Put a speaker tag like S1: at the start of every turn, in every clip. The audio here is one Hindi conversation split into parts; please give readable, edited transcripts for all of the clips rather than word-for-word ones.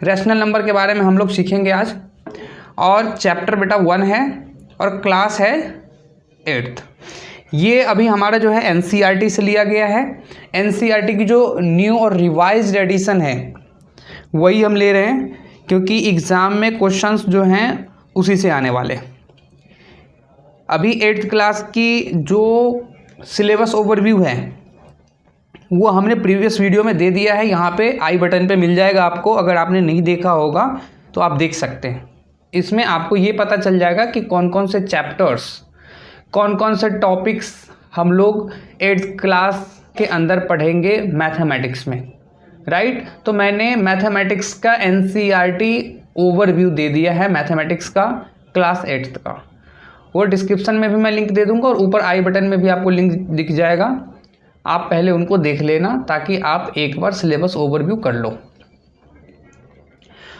S1: रैशनल नंबर के बारे में हम लोग सीखेंगे आज। और चैप्टर बेटा 1 है और क्लास है 8th। ये अभी हमारा जो है एनसीईआरटी से लिया गया है। एनसीईआरटी की जो न्यू और रिवाइज्ड एडिशन है वही हम ले रहे हैं, क्योंकि एग्ज़ाम में क्वेश्चंस जो हैं उसी से आने वाले। अभी 8th क्लास की जो सिलेबस ओवरव्यू है वो हमने प्रीवियस वीडियो में दे दिया है, यहाँ पे आई बटन पे मिल जाएगा आपको। अगर आपने नहीं देखा होगा तो आप देख सकते हैं। इसमें आपको ये पता चल जाएगा कि कौन कौन से चैप्टर्स, कौन कौन से टॉपिक्स हम लोग 8th क्लास के अंदर पढ़ेंगे मैथमेटिक्स में, राइट। तो मैंने मैथमेटिक्स का एनसीईआरटी ओवरव्यू दे दिया है, मैथमेटिक्स का क्लास 8th का। वो डिस्क्रिप्शन में भी मैं लिंक दे दूंगा और ऊपर आई बटन में भी आपको लिंक दिख जाएगा। आप पहले उनको देख लेना ताकि आप एक बार सिलेबस ओवरव्यू कर लो।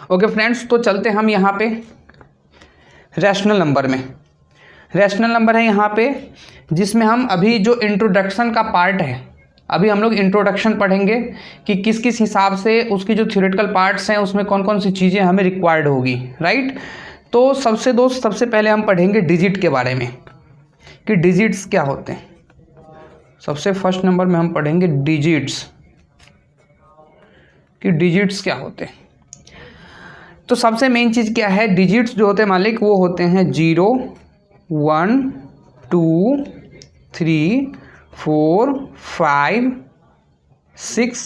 S1: ओके फ्रेंड्स, तो चलते हम यहाँ पे रैशनल नंबर में। रैशनल नंबर है यहाँ पे, जिसमें हम अभी जो इंट्रोडक्शन का पार्ट है, अभी हम लोग इंट्रोडक्शन पढ़ेंगे कि किस किस हिसाब से उसकी जो थ्योरेटिकल पार्ट्स हैं उसमें कौन कौन सी चीज़ें हमें रिक्वायर्ड होगी, राइट। तो सबसे पहले हम पढ़ेंगे डिजिट के बारे में कि डिजिट्स क्या होते हैं। सबसे फर्स्ट नंबर में हम पढ़ेंगे डिजिट्स, कि डिजिट्स क्या होते हैं। तो सबसे मेन चीज़ क्या है, डिजिट्स जो होते हैं मालिक वो होते हैं 0, 1, 2, 3, 4, 5, 6,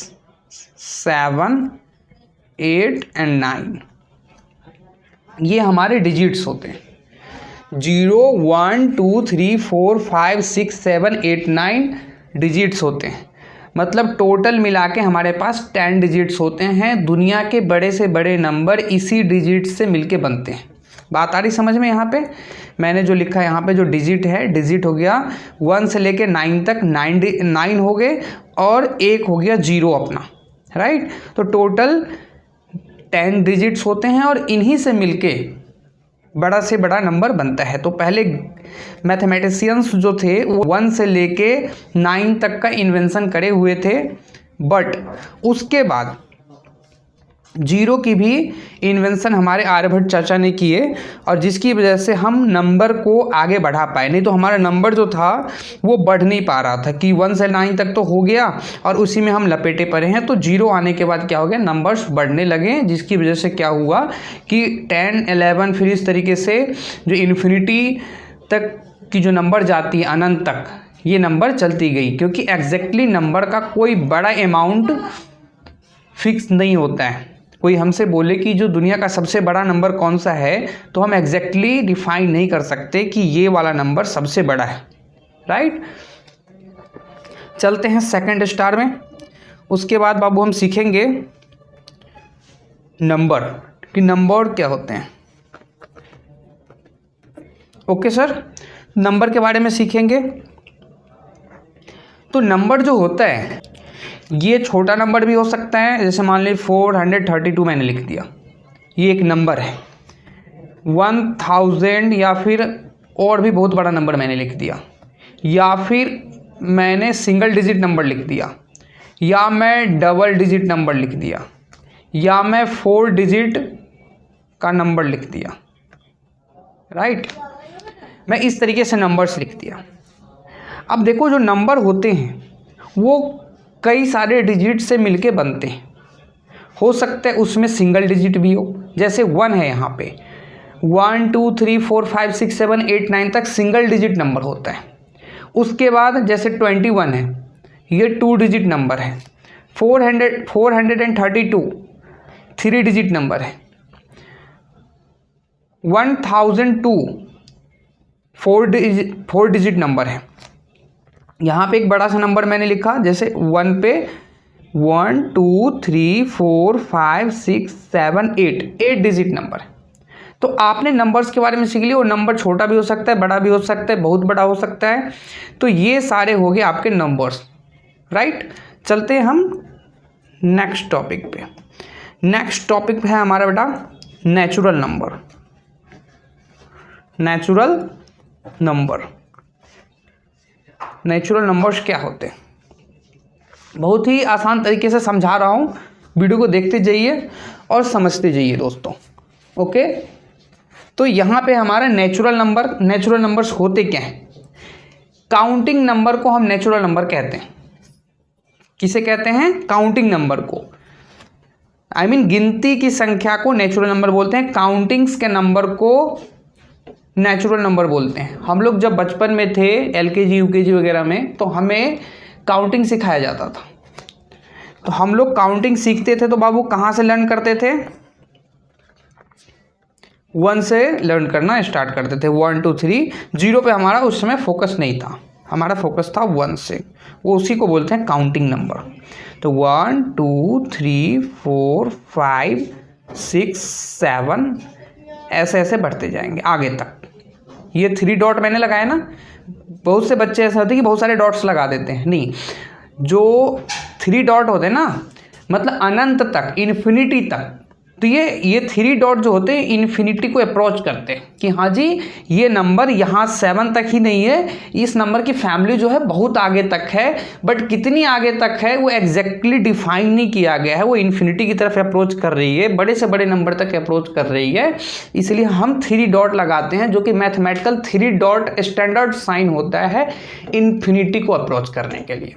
S1: 7, 8 एंड 9। ये हमारे डिजिट्स होते हैं। 0, 1, 2, 3, 4, 5, 6, 7, 8, 9 डिजिट्स होते हैं। मतलब टोटल मिला के हमारे पास 10 डिजिट्स होते हैं। दुनिया के बड़े से बड़े नंबर इसी डिजिट से मिलके बनते हैं। बात आ रही समझ में। यहाँ पे मैंने जो लिखा है, यहाँ पे जो डिजिट है, डिजिट हो गया 1 से लेके 9 तक, 9 हो गए और एक हो गया 0 अपना, राइट। तो टोटल 10 डिजिट्स होते हैं और इन्हीं से मिलके बड़ा से बड़ा नंबर बनता है। तो पहले मैथमेटिशियंस जो थे वो 1 से लेके 9 तक का इन्वेंशन करे हुए थे, बट उसके बाद 0 की भी इन्वेंशन हमारे आर्यभट्ट चाचा ने किए, और जिसकी वजह से हम नंबर को आगे बढ़ा पाए। नहीं तो हमारा नंबर जो था वो बढ़ नहीं पा रहा था कि 1 से 9 तक तो हो गया और उसी में हम लपेटे पड़े हैं। तो 0 आने के बाद क्या हो गया, नंबर्स बढ़ने लगे, जिसकी वजह से क्या हुआ कि 10, 11 फिर इस तरीके से जो इन्फिनिटी तक की जो नंबर जाती है, अनंत तक, ये नंबर चलती गई। क्योंकि एग्जैक्टली नंबर का कोई बड़ा अमाउंट फिक्स नहीं होता है। कोई हमसे बोले कि जो दुनिया का सबसे बड़ा नंबर कौन सा है, तो हम एग्जैक्टली डिफाइन नहीं कर सकते कि ये वाला नंबर सबसे बड़ा है, राइट। चलते हैं सेकंड स्टार में। उसके बाद बाबू हम सीखेंगे नंबर, कि नंबर क्या होते हैं। ओके सर, नंबर के बारे में सीखेंगे। तो नंबर जो होता है ये छोटा नंबर भी हो सकता है, जैसे मान लीजिए 432 मैंने लिख दिया, ये एक नंबर है। 1000 या फिर और भी बहुत बड़ा नंबर मैंने लिख दिया, या फिर मैंने सिंगल डिजिट नंबर लिख दिया, या मैं डबल डिजिट नंबर लिख दिया, या मैं 4 डिजिट का नंबर लिख दिया, राइट। मैं इस तरीके से नंबर्स लिख दिया। अब देखो जो नंबर होते हैं वो कई सारे डिजिट से मिलके बनते हैं। हो सकता है उसमें सिंगल डिजिट भी हो, जैसे 1 है यहाँ पे, 1, 2, 3, 4, 5, 6, 7, 8, 9 तक सिंगल डिजिट नंबर होता है। उसके बाद जैसे 21 है, ये 2 डिजिट नंबर है। 432 3 डिजिट नंबर है। 1002 4 डिजिट नंबर है। यहाँ पे एक बड़ा सा नंबर मैंने लिखा, जैसे 1 पे 1, 2, 3, 4, 5, 6, 7, 8 डिजिट नंबर है। तो आपने नंबर्स के बारे में सीख लिया। वो नंबर छोटा भी हो सकता है, बड़ा भी हो सकता है, बहुत बड़ा हो सकता है। तो ये सारे हो गए आपके नंबर्स, राइट। चलते हैं हम नेक्स्ट टॉपिक पे। नेक्स्ट टॉपिक पे है हमारा बेटा natural number. Natural number, natural numbers क्या होते हैं, बहुत ही आसान तरीके से समझा रहा हूँ, वीडियो को देखते जाइए और समझते जाइए दोस्तों। ओके, तो यहाँ पे हमारा नेचुरल नंबर्स होते क्या हैं? काउंटिंग नंबर को हम नेचुरल नंबर कहते हैं। किसे कहते हैं? काउंटिंग नंबर को, गिनती की संख्या को नेचुरल नंबर बोलते हैं, काउंटिंग्स के नंबर को नेचुरल नंबर बोलते हैं। हम लोग जब बचपन में थे LKG UKG वगैरह में, तो हमें काउंटिंग सिखाया जाता था। तो हम लोग काउंटिंग सीखते थे तो बाबू कहाँ से लर्न करते थे? 1 से लर्न करना स्टार्ट करते थे, 1 2 3। 0 पे हमारा उस समय फोकस नहीं था, हमारा फोकस था 1 से, वो उसी को बोलते हैं काउंटिंग नंबर। तो 1 2 3 4 5 6 7 ऐसे ऐसे बढ़ते जाएंगे आगे तक। ये 3 डॉट मैंने लगाया ना, बहुत से बच्चे ऐसे होते हैं कि बहुत सारे डॉट्स लगा देते हैं, नहीं, जो 3 डॉट होते हैं ना, मतलब अनंत तक, इन्फिनिटी तक। तो ये 3 डॉट जो होते हैं इन्फिनिटी को अप्रोच करते हैं कि हाँ जी ये नंबर यहाँ 7 तक ही नहीं है, इस नंबर की फैमिली जो है बहुत आगे तक है, बट कितनी आगे तक है वो एग्जैक्टली डिफाइन नहीं किया गया है, वो इन्फिनिटी की तरफ अप्रोच कर रही है, बड़े से बड़े नंबर तक अप्रोच कर रही है। इसलिए हम 3 डॉट लगाते हैं, जो कि मैथमेटिकल 3 डॉट स्टैंडर्ड साइन होता है इन्फिनिटी को अप्रोच करने के लिए।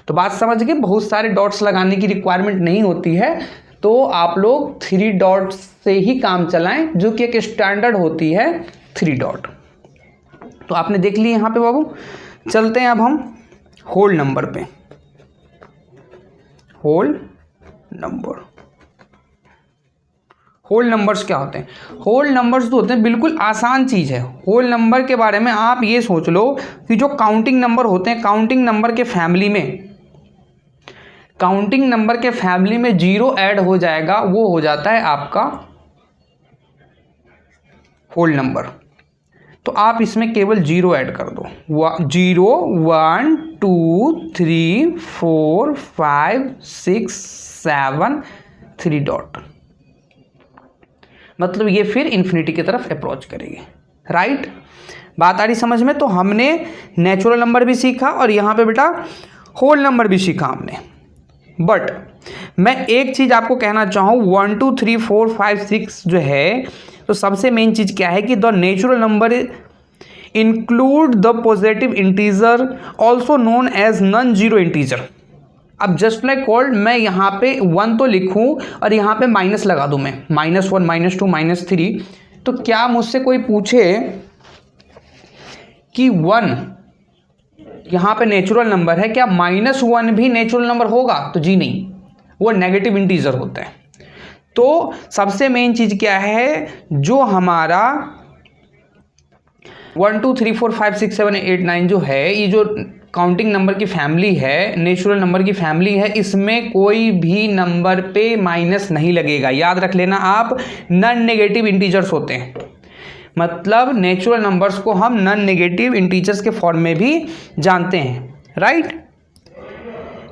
S1: तो बात समझ गए, बहुत सारे डॉट्स लगाने की रिक्वायरमेंट नहीं होती है, तो आप लोग 3 डॉट से ही काम चलाएं, जो कि एक स्टैंडर्ड होती है 3 डॉट। तो आपने देख लिया यहाँ पे बाबू। चलते हैं अब हम होल नंबर पे। होल नंबर्स क्या होते हैं? होल नंबर्स तो होते हैं, बिल्कुल आसान चीज़ है। होल नंबर के बारे में आप ये सोच लो कि जो काउंटिंग नंबर होते हैं, काउंटिंग नंबर के फैमिली में 0 ऐड हो जाएगा, वो हो जाता है आपका होल नंबर। तो आप इसमें केवल 0 ऐड कर दो, 0 1 2 3 4 5 6 7 3 डॉट, मतलब ये फिर इन्फिनिटी की तरफ अप्रोच करेगी। राइट, बात आ रही समझ में? तो हमने नेचुरल नंबर भी सीखा और यहाँ पे बेटा होल नंबर भी सीखा हमने। बट मैं एक चीज़ आपको कहना चाहूँ, 1 2 3 4 5 6 जो है, तो सबसे मेन चीज़ क्या है कि the natural number include the positive integer also known as non zero integer. अब जस्ट लाइक कॉल्ड, मैं यहाँ पे 1 तो लिखूँ और यहाँ पे माइनस लगा दूँ, मैं -1 -2 -3, तो क्या मुझसे कोई पूछे कि 1 यहाँ पे नेचुरल नंबर है, क्या -1 भी नेचुरल नंबर होगा? तो जी नहीं, वो नेगेटिव इंटीजर होता है। तो सबसे मेन चीज़ क्या है, जो हमारा 1 2 3 4 5 6 7 8 9 जो है, ये जो काउंटिंग नंबर की फैमिली है, नेचुरल नंबर की फैमिली है, इसमें कोई भी नंबर पे माइनस नहीं लगेगा। याद रख लेना आप, नॉन नेगेटिव इंटीजर्स होते हैं, मतलब नेचुरल नंबर्स को हम नॉन नेगेटिव इंटीजर्स के फॉर्म में भी जानते हैं। Right,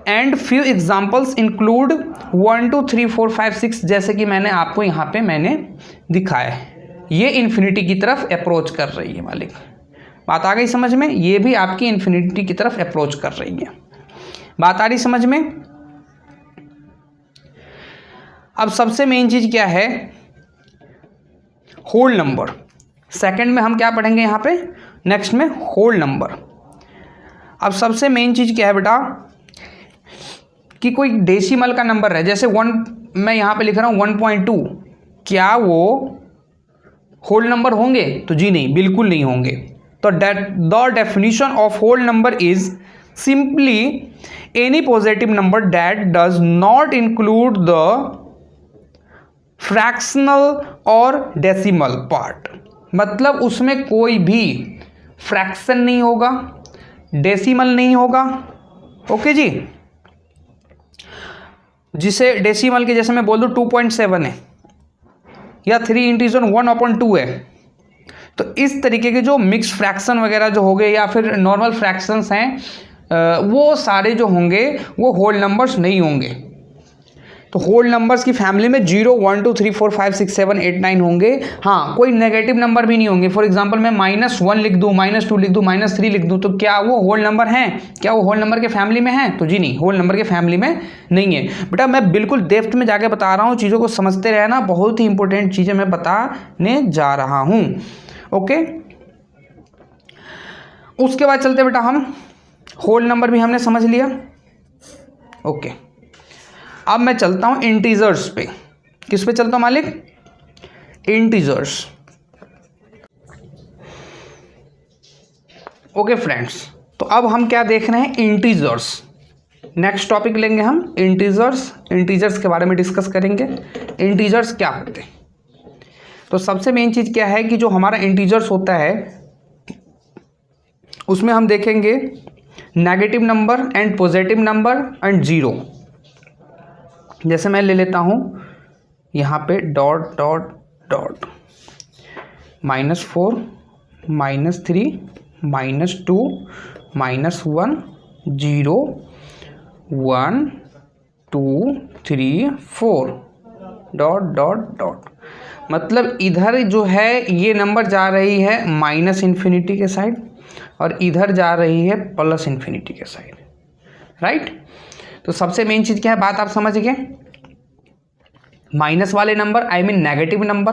S1: and few examples include 1 2 3 4 5 6, जैसे कि मैंने आपको यहाँ पे मैंने दिखाया है, ये इन्फिनिटी की तरफ अप्रोच कर रही है मालिक। बात आ गई समझ में? ये भी आपकी इन्फिनिटी की तरफ अप्रोच कर रही है। बात आ रही समझ में? अब सबसे मेन चीज क्या है, होल नंबर। सेकंड में हम क्या पढ़ेंगे यहाँ पे, नेक्स्ट में होल नंबर। अब सबसे मेन चीज क्या है बेटा, कि कोई डेसिमल का नंबर है, जैसे 1 मैं यहाँ पे लिख रहा हूँ 1.2, क्या वो होल नंबर होंगे? तो जी नहीं, बिल्कुल नहीं होंगे। तो the definition of whole number is simply any positive number that does not include the fractional और डेसिमल पार्ट, मतलब उसमें कोई भी फ्रैक्शन नहीं होगा, डेसिमल नहीं होगा। ओके जी, जिसे डेसिमल के जैसे मैं बोल दूं 2.7 है या 3 इंटीजर 1/2 है, तो इस तरीके के जो मिक्स फ्रैक्शन वगैरह जो हो गए या फिर नॉर्मल फ्रैक्शंस हैं, वो सारे जो होंगे वो होल नंबर्स नहीं होंगे। तो होल नंबर्स की फैमिली में 0 1 2 3 4 5 6 7 8 9 होंगे। हाँ, कोई नेगेटिव नंबर भी नहीं होंगे। फॉर एग्जांपल मैं -1 लिख दूँ, -2 लिख दूँ, -3 लिख दूँ, तो क्या वो होल नंबर हैं? क्या वो होल नंबर के फैमिली में हैं? तो जी नहीं, होल नंबर के फैमिली में नहीं है। बेटा मैं बिल्कुल डेप्थ में जाके बता रहा हूँ, चीज़ों को समझते रहना, बहुत ही इंपॉर्टेंट चीज़ें मैं बताने जा रहा हूँ। ओके, उसके बाद चलते बेटा हम, होल नंबर भी हमने समझ लिया। ओके, अब मैं चलता हूं इंटीजर्स पे। किस पे चलता हूं मालिक? इंटीजर्स। ओके फ्रेंड्स, तो अब हम क्या देख रहे हैं? इंटीजर्स। नेक्स्ट टॉपिक लेंगे हम इंटीजर्स। इंटीजर्स के बारे में डिस्कस करेंगे। इंटीजर्स क्या होते हैं? तो सबसे मेन चीज़ क्या है कि जो हमारा इंटीजर्स होता है उसमें हम देखेंगे negative number and positive number and zero. जैसे मैं ले लेता हूँ यहाँ पे dot dot dot, -4 -3 -2 -1 0 1 2 3 4 dot dot dot. मतलब इधर जो है ये नंबर जा रही है -इन्फिनिटी के साइड और इधर जा रही है +इन्फिनिटी के साइड, राइट। तो सबसे मेन चीज़ क्या है, बात आप समझ गए। माइनस वाले number I mean negative number,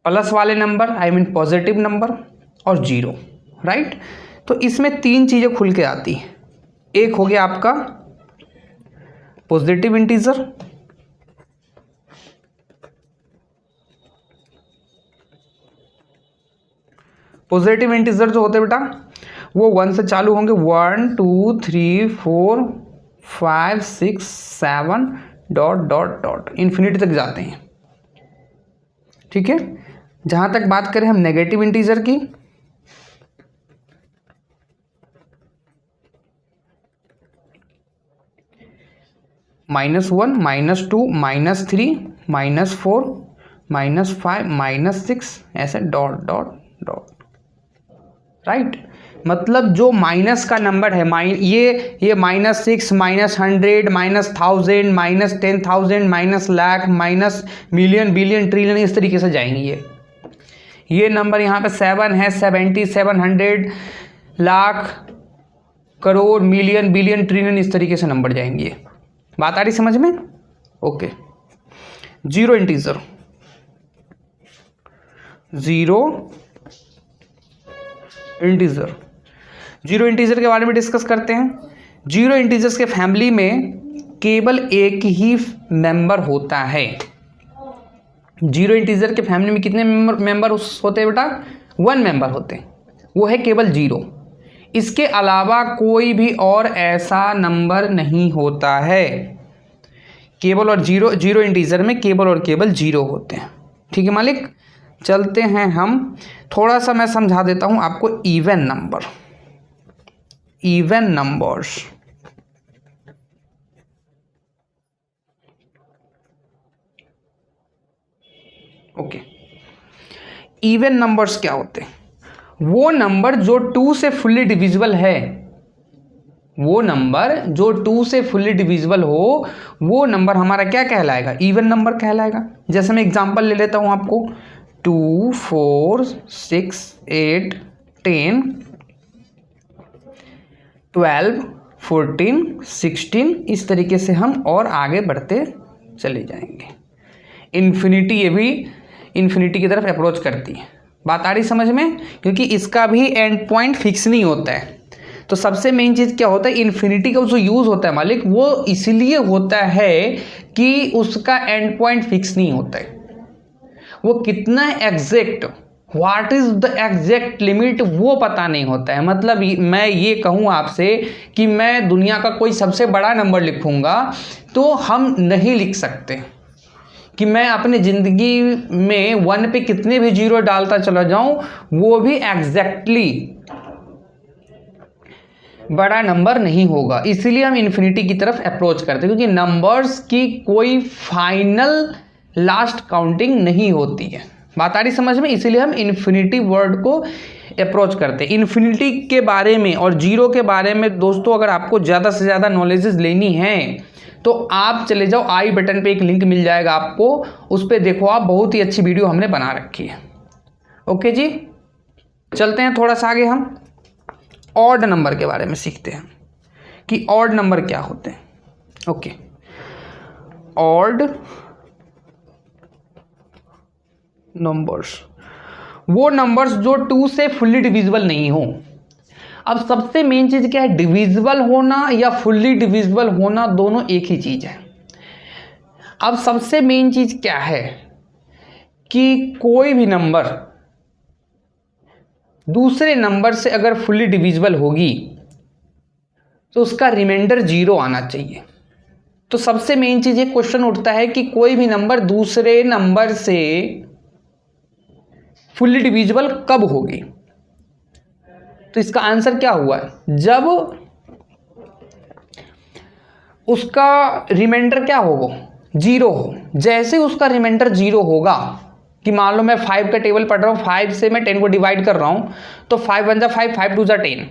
S1: plus वाले number I mean positive number, और जीरो, राइट। तो इसमें तीन चीज़ें खुल के आती हैं। एक हो गया आपका पॉजिटिव इंटीजर, पॉजिटिव इंटीजर जो होते हैं बेटा वो 1 से चालू होंगे, 1 2 3 4 5 6 7 डॉट डॉट डॉट इन्फिनिटी तक जाते हैं, ठीक है। जहाँ तक बात करें हम नेगेटिव इंटीजर की, -1 -2 -3 -4 -5 -6 ऐसे डॉट डॉट डॉट, राइट। मतलब जो माइनस का नंबर है, ये -6 -100 -1000 -10,000 -लाख -मिलियन बिलियन ट्रिलियन इस तरीके से जाएंगे। ये नंबर यहाँ पे 7 है, 70 700 lakh crore million billion trillion इस तरीके से नंबर जाएंगे। बात आ रही समझ में? Okay. Zero integer, zero integer, zero integer के बारे में डिस्कस करते हैं। जीरो इंटीजर्स के फैमिली में केवल एक ही मेंबर होता है। जीरो इंटीजर के फैमिली में कितने मेंबर होते हैं बेटा? 1 मेंबर होते हैं, वो है केवल जीरो। इसके अलावा कोई भी और ऐसा नंबर नहीं होता है। केवल और जीरो, जीरो इंटीजर में केवल और केवल जीरो होते हैं, ठीक है मालिक। चलते हैं हम, थोड़ा सा मैं समझा देता हूं आपको even number, even numbers. Okay, even numbers क्या होते हैं? वो नंबर जो 2 से फुल्ली डिविजिबल है, वो नंबर जो 2 से फुल्ली डिविजिबल हो, वो नंबर हमारा क्या कहलाएगा? इवन नंबर कहलाएगा। जैसे मैं एग्जांपल ले लेता हूं आपको, 2 4 6 8 10 12 14 16 इस तरीके से हम और आगे बढ़ते चले जाएंगे। इन्फिनिटी, ये भी इन्फिनिटी की तरफ अप्रोच करती है। बात आ रही समझ में? क्योंकि इसका भी एंड पॉइंट फिक्स नहीं होता है। तो सबसे मेन चीज़ क्या होता है, इन्फिनिटी का जो यूज़ होता है मालिक, वो इसलिए होता है कि उसका एंड पॉइंट फिक्स नहीं होता है। वो कितना exact, what is the exact limit, वो पता नहीं होता है। मतलब मैं ये कहूँ आपसे कि मैं दुनिया का कोई सबसे बड़ा नंबर लिखूँगा तो हम नहीं लिख सकते। कि मैं अपनी ज़िंदगी में 1 पे कितने भी जीरो डालता चला जाऊं, वो भी एग्जैक्टली बड़ा नंबर नहीं होगा। इसीलिए हम इन्फिनिटी की तरफ अप्रोच करते हैं, क्योंकि नंबर्स की कोई फाइनल लास्ट काउंटिंग नहीं होती है। बात आ रही समझ में? इसीलिए हम इन्फिनिटी वर्ड को अप्रोच करते हैं। इन्फिनिटी के बारे में और जीरो के बारे में दोस्तों अगर आपको ज़्यादा से ज़्यादा नॉलेजेस लेनी है तो आप चले जाओ, आई बटन पे एक लिंक मिल जाएगा आपको, उस पर देखो आप, बहुत ही अच्छी वीडियो हमने बना रखी है। ओके जी, चलते हैं थोड़ा सा आगे, हम ऑड नंबर के बारे में सीखते हैं कि ऑड नंबर क्या होते हैं। ओके, ऑड नंबर्स वो नंबर्स जो 2 से फुल्ली डिविजिबल नहीं हो। अब सबसे मेन चीज क्या है, डिविजिबल होना या फुल्ली डिविजिबल होना, दोनों एक ही चीज है। अब सबसे मेन चीज क्या है कि कोई भी नंबर दूसरे नंबर से अगर फुल्ली डिविजिबल होगी तो उसका रिमाइंडर 0 आना चाहिए। तो सबसे मेन चीज ये क्वेश्चन उठता है कि कोई भी नंबर दूसरे नंबर से फुल्ली डिविजिबल कब होगी। तो इसका आंसर क्या हुआ, जब उसका रिमाइंडर क्या होगा, 0 हो। जैसे उसका रिमाइंडर 0 होगा, कि मान लो मैं 5 का टेबल पढ़ रहा हूँ, 5 से मैं 10 को डिवाइड कर रहा हूँ, तो 5 1 जा 5, 5 2 जा 10,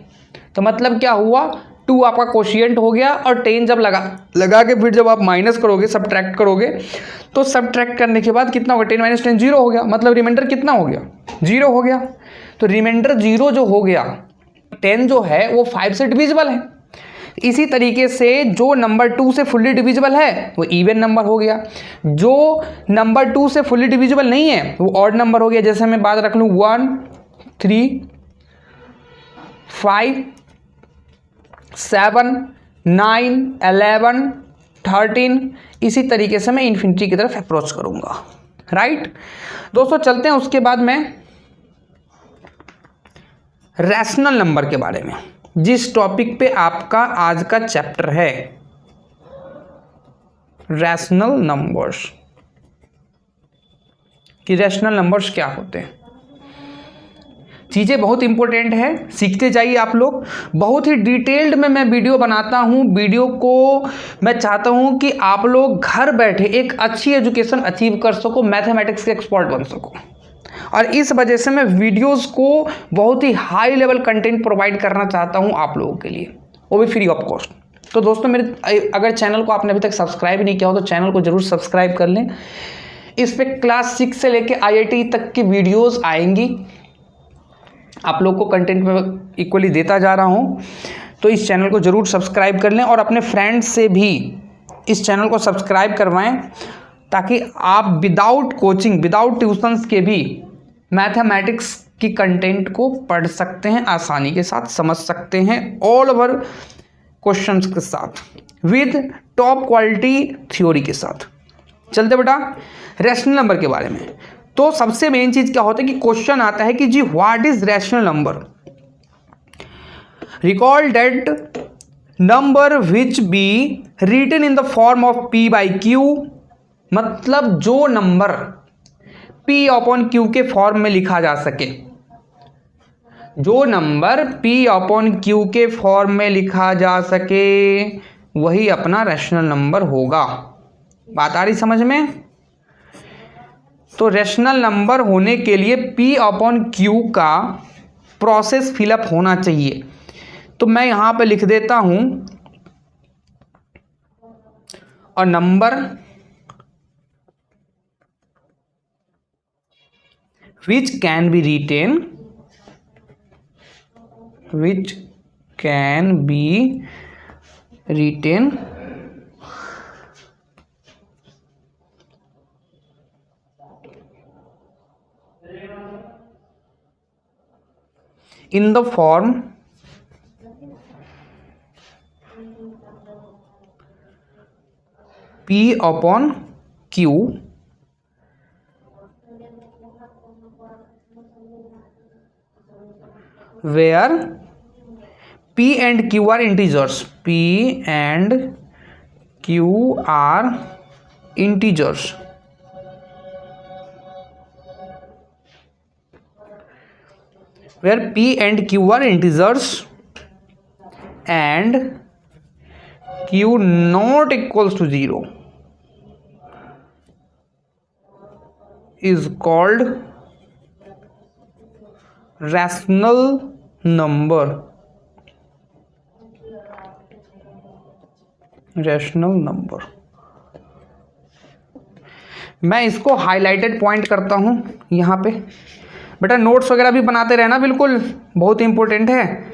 S1: तो मतलब क्या हुआ, 2 आपका कोशिएंट हो गया, और 10 जब लगा के फिर जब आप माइनस करोगे, सब्ट्रैक्ट करोगे, तो सब्ट्रैक्ट करने के बाद कितना होगा, 10 - 10 0 हो गया, मतलब रिमाइंडर कितना हो गया, 0 हो गया। तो रिमाइंडर 0 जो हो गया, 10 जो है वो 5 से डिविजिबल है। इसी तरीके से जो नंबर 2 से फुल्ली डिविजिबल है वो इवन नंबर हो गया, जो नंबर 2 से फुल्ली डिविजिबल नहीं है वो ऑड नंबर हो गया। जैसे मैं बात रख लूँ 1 3 5 7 9 11 13, इसी तरीके से मैं इन्फिनिटी की तरफ अप्रोच करूंगा। राइट दोस्तों, चलते हैं उसके बाद में रैशनल नंबर के बारे में, जिस टॉपिक पे आपका आज का चैप्टर है, रैशनल नंबर्स, कि रैशनल नंबर्स क्या होते हैं। चीज़ें बहुत इंपॉर्टेंट है, सीखते जाइए आप लोग। बहुत ही डिटेल्ड में मैं वीडियो बनाता हूँ, वीडियो को मैं चाहता हूँ कि आप लोग घर बैठे एक अच्छी एजुकेशन अचीव कर सको, मैथमेटिक्स के एक्सपर्ट बन सको। और इस वजह से मैं वीडियोस को बहुत ही हाई लेवल कंटेंट प्रोवाइड करना चाहता हूँ आप लोगों के लिए, वो भी फ्री ऑफ कॉस्ट। तो दोस्तों मेरे अगर चैनल को आपने अभी तक सब्सक्राइब नहीं किया हो तो चैनल को जरूर सब्सक्राइब कर लें। इस पर क्लास 6 से लेके IIT तक की वीडियोज़ आएंगी, आप लोग को कंटेंट में इक्वली देता जा रहा हूँ, तो इस चैनल को ज़रूर सब्सक्राइब कर लें और अपने फ्रेंड्स से भी इस चैनल को सब्सक्राइब करवाएं, ताकि आप विदाउट कोचिंग, विदाउट ट्यूशंस के भी मैथमेटिक्स की कंटेंट को पढ़ सकते हैं, आसानी के साथ समझ सकते हैं, ऑल ओवर क्वेश्चंस के साथ, विद टॉप क्वालिटी थ्योरी के साथ। चलते बेटा रैशनल नंबर के बारे में। तो सबसे मेन चीज क्या होता है कि क्वेश्चन आता है कि जी what is rational number, recall that number which be written in the form of P/Q, मतलब जो नंबर P/Q के फॉर्म में लिखा जा सके, जो नंबर P/Q के फॉर्म में लिखा जा सके वही अपना रैशनल नंबर होगा। बात आ रही समझ में। तो रैशनल नंबर होने के लिए P/Q का प्रोसेस फिलअप होना चाहिए। तो मैं यहां पे लिख देता हूं, और number which can be written in the form P/Q where P and Q are integers, P and Q are integers, where P and Q are integers and Q not equals to 0 is called rational number, rational number. मैं इसको हाईलाइटेड पॉइंट करता हूं यहां पे। बेटा नोट्स वगैरह भी बनाते रहना, बिल्कुल बहुत इंपॉर्टेंट है,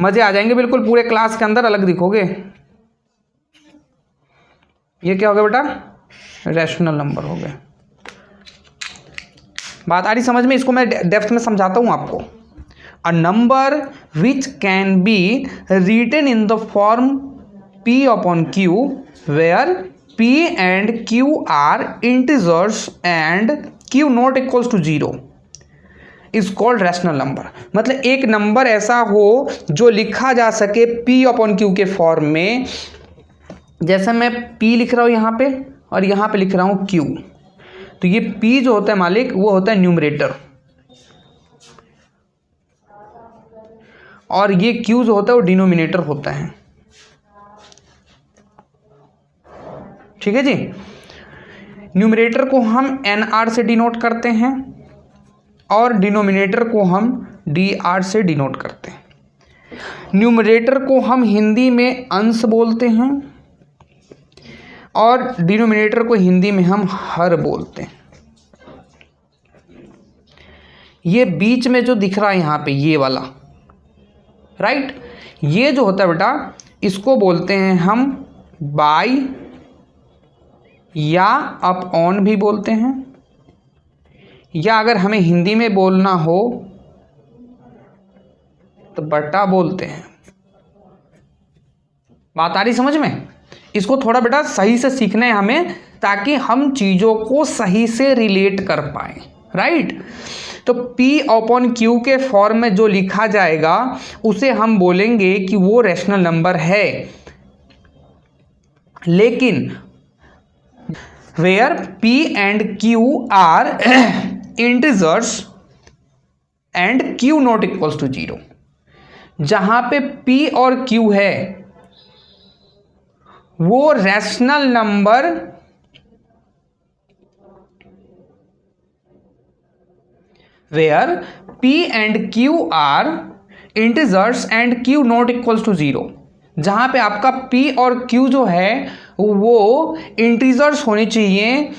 S1: मजे आ जाएंगे बिल्कुल, पूरे क्लास के अंदर अलग दिखोगे। ये क्या हो गया बेटा, रैशनल नंबर हो गए। बात आ रही समझ में, इसको मैं डेप्थ में समझाता हूं आपको। A number which can be written in the form p upon q where p and q are integers and q not equals to 0 is called rational number। मतलब एक नंबर ऐसा हो जो लिखा जा सके p upon q के फॉर्म में। जैसे मैं p लिख रहा हूं यहां पे और यहां पे लिख रहा हूं q, तो ये p जो होता है मालिक वो होता है न्यूमरेटर, और ये q जो होता है वो डिनोमिनेटर होता है। ठीक है जी। न्यूमरेटर को हम NR से डिनोट करते हैं और डिनोमिनेटर को हम DR से डिनोट करते हैं। न्यूमरेटर को हम हिंदी में अंश बोलते हैं और डिनोमिनेटर को हिंदी में हम हर बोलते हैं। ये बीच में जो दिख रहा है यहाँ पे ये वाला, राइट, ये जो होता है बेटा इसको बोलते हैं हम बाई या अप ऑन भी बोलते हैं, या अगर हमें हिंदी में बोलना हो तो बटा बोलते हैं। बात आ रही समझ में? इसको थोड़ा बेटा सही से सीखना है हमें, ताकि हम चीज़ों को सही से रिलेट कर पाए, राइट। तो P अपॉन Q के फॉर्म में जो लिखा जाएगा उसे हम बोलेंगे कि वो रैशनल नंबर है। लेकिन where p and q are integers and q not equals to 0, जहां पे p और q है वो rational number where p and q are integers and q not equals to 0, जहां पे आपका p और q जो है वो इंटीजर्स होने चाहिए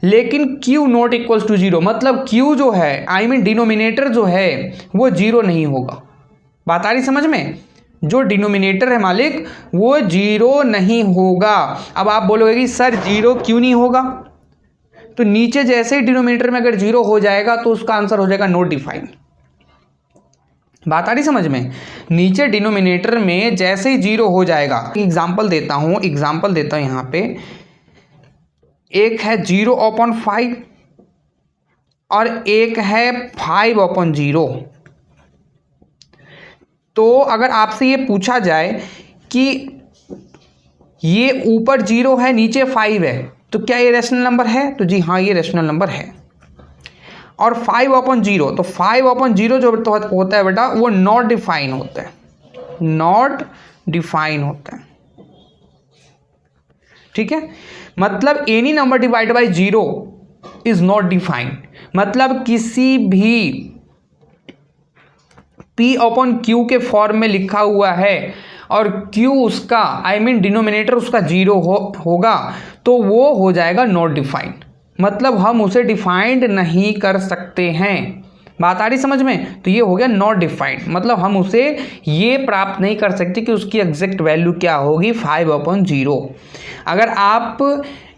S1: लेकिन q नॉट इक्वल्स टू 0, मतलब q जो है आई मीन डिनोमिनेटर जो है वो 0 नहीं होगा। बात आ रही समझ में? जो डिनोमिनेटर है मालिक वो 0 नहीं होगा। अब आप बोलोगे कि सर 0 क्यों नहीं होगा? तो नीचे जैसे ही डिनोमिनेटर में अगर 0 हो जाएगा तो उसका आंसर हो जाएगा नॉट डिफाइंड। बात आ रही समझ में? नीचे डिनोमिनेटर में जैसे ही 0 हो जाएगा, एग्जाम्पल देता हूं यहां पे। एक है 0/5 और एक है 5/0। तो अगर आपसे ये पूछा जाए कि ये ऊपर 0 है नीचे 5 है तो क्या ये रैशनल नंबर है? तो जी हाँ, ये रैशनल नंबर है। और 5/0, तो 5/0 जो होता है बेटा वो नॉट डिफाइन होता है, नॉट डिफाइन होता है। ठीक है, मतलब any number divide by 0 is not defined, मतलब किसी भी P/Q के फॉर्म में लिखा हुआ है और Q उसका आई मीन डिनोमिनेटर उसका 0 होगा तो वो हो जाएगा नॉट डिफाइंड, मतलब हम उसे डिफाइंड नहीं कर सकते हैं। बात आ रही समझ में? तो ये हो गया नॉट डिफाइंड, मतलब हम उसे ये प्राप्त नहीं कर सकते कि उसकी एग्जैक्ट वैल्यू क्या होगी 5/0। अगर आप